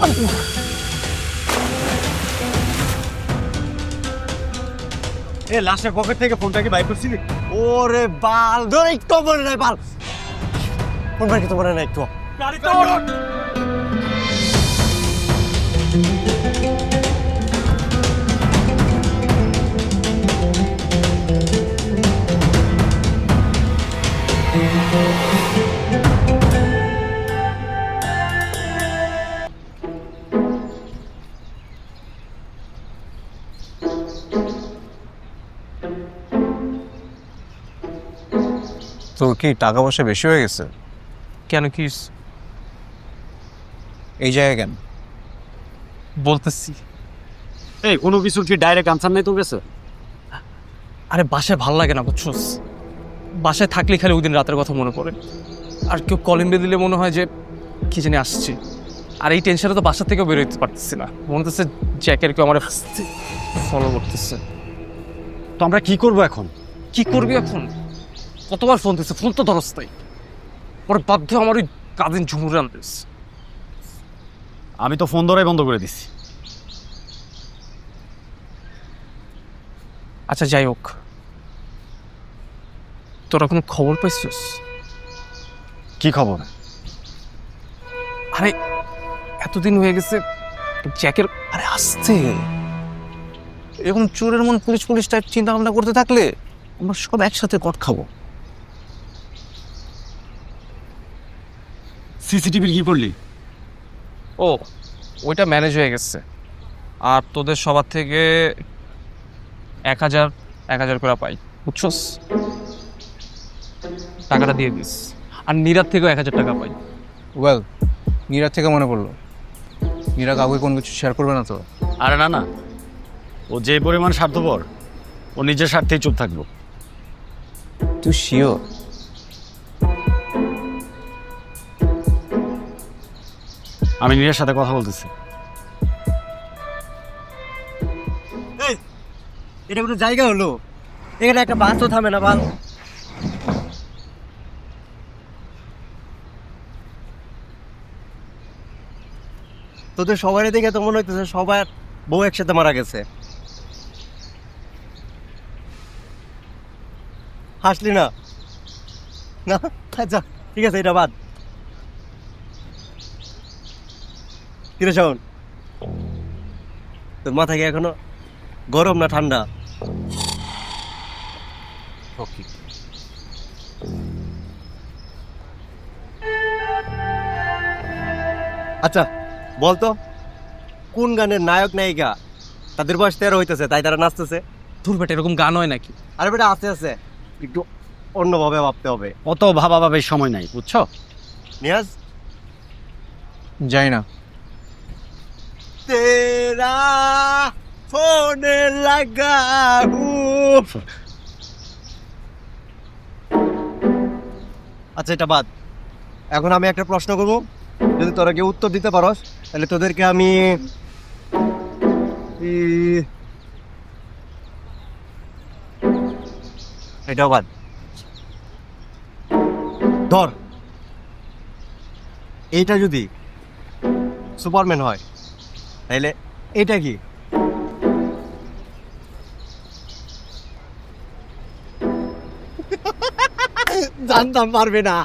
এ লাস্টের পকেট থেকে ফোনটা কি বাইর করছিলি? ওরে বাল ধরে একটু মনে নাই বাল ফোন বাইর করতে মনে নাই একটু তোর কি টাকা পয়সা বেশি হয়ে গেছে? কেন কি এই জায়গায় কেন? বলতেছি? এই কোনো কিছু কি ডাইরেক্ট আনসার নেই তোর কাছে? আরে বাসায় ভাল লাগে না বুঝছোস, বাসায় থাকলে খালি ওই দিন রাতের কথা মনে পড়ে, আর কেউ কলিং বেল দিলে মনে হয় যে কি জানি আসছে, আর এই টেনশনে তো বাসা থেকেও বেরোতে পারতেছি না, মনে হচ্ছে জ্যাকের কেউ আমার ফলো করতেছে। তো আমরা কি করবো এখন? কি করবি এখন? কতবার ফোন দিচ্ছে, ফোন তো ধরস্তাই, পরে বাধ্য আমার ওই কাজিন ঝুমুরে আনতেছে। আমি তো ফোন ধরাই বন্ধ করে দিছি। আচ্ছা যাই হোক, তোরা কোনো খবর পাইছিস? কি খবর? আরে এতদিন হয়ে গেছে জ্যাকের, আরে আসতে এরকম চোরের মন পুলিশ পুলিশ টাইপ চিন্তা ভাবনা করতে থাকলে আমরা সব একসাথে কট খাবো। সিসিটিভির কি করলি? ও ওইটা ম্যানেজ হয়ে গেছে, আর তোদের সবার থেকে 1000 করে পাই, বুঝছস? টাকাটা দিয়ে দিস, আর নীরার থেকেও 1000 টাকা পাই। ওয়েল, নীরা থেকে মনে পড়লো, নীরা কাউকে কোনো কিছু শেয়ার করবে না তো? আরে না না, ও যে পরিমাণ স্বার্থপর, ও নিজের স্বার্থেই চুপ থাকবো। তুই শিওর? আমি নীরের সাথে কথা বলতেছি। এটা কোনো জায়গা হলো? এখানে একটা বাসও থামে না বাল। তোদের সবারই দেখে তো মনে হইতেছে সবার বউ একসাথে মারা গেছে। হাসলি না? না আচ্ছা ঠিক আছে, এটা বাদ। কিরে শোন, তোর মাথা কি এখনো গরম না ঠান্ডা? আচ্ছা বলতো, কোন গানের নায়ক নায়িকা তাদের বয়স 13 হইতেছে তাই তারা নাচতেছে? তোর বেটা এরকম গান হয় নাকি? আরে বেটা আছে আছে, একটু অন্যভাবে ভাবতে হবে। অত ভাবাভাবের সময় নাই, বুঝছো? নিয়াজ যাই না। তেরা ফোনে লাগা আচ্ছা এটা বাদ। এখন আমি একটা প্রশ্ন করবো, যদি তোরা কেউ উত্তর দিতে পারস তাহলে তোদেরকে আমি এটাও বাদ। ধর এইটা যদি সুপারম্যান হয় তাইলে এটা কি? জানতাম পারবে না,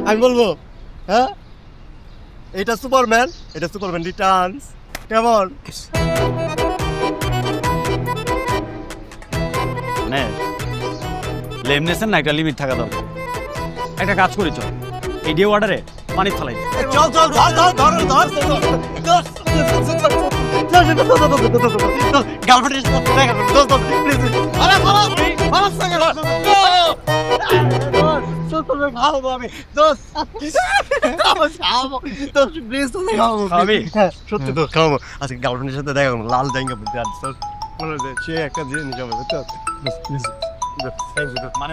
আমি বলবো হ্যাঁ এটা সুপারম্যান, এটা সুপারম্যান রিটার্নস। কেমন? মানে লেমনেসের না একটা লিমিট থাকা দরকার। একটা কাজ করি, চল এই ডিও অর্ডারে পানি ফেলাই। চল চল ধর ধর ধর ধর গার্লফ্রেন্ডের সাথে দেখা করব। দোস্ত প্লিজ আরে ভালো ভালো সঙ্গে ভালো আমি দোস্ত খাবো দোস্ত প্লিজ তুমি খাবো। খাবি? সত্যি তো খাবো। আজকে গার্লফ্রেন্ডের সাথে দেখা করবো, লাল জায়গা বলতে আসছো মনে হচ্ছে সে একটা জিনিস হবে। মানে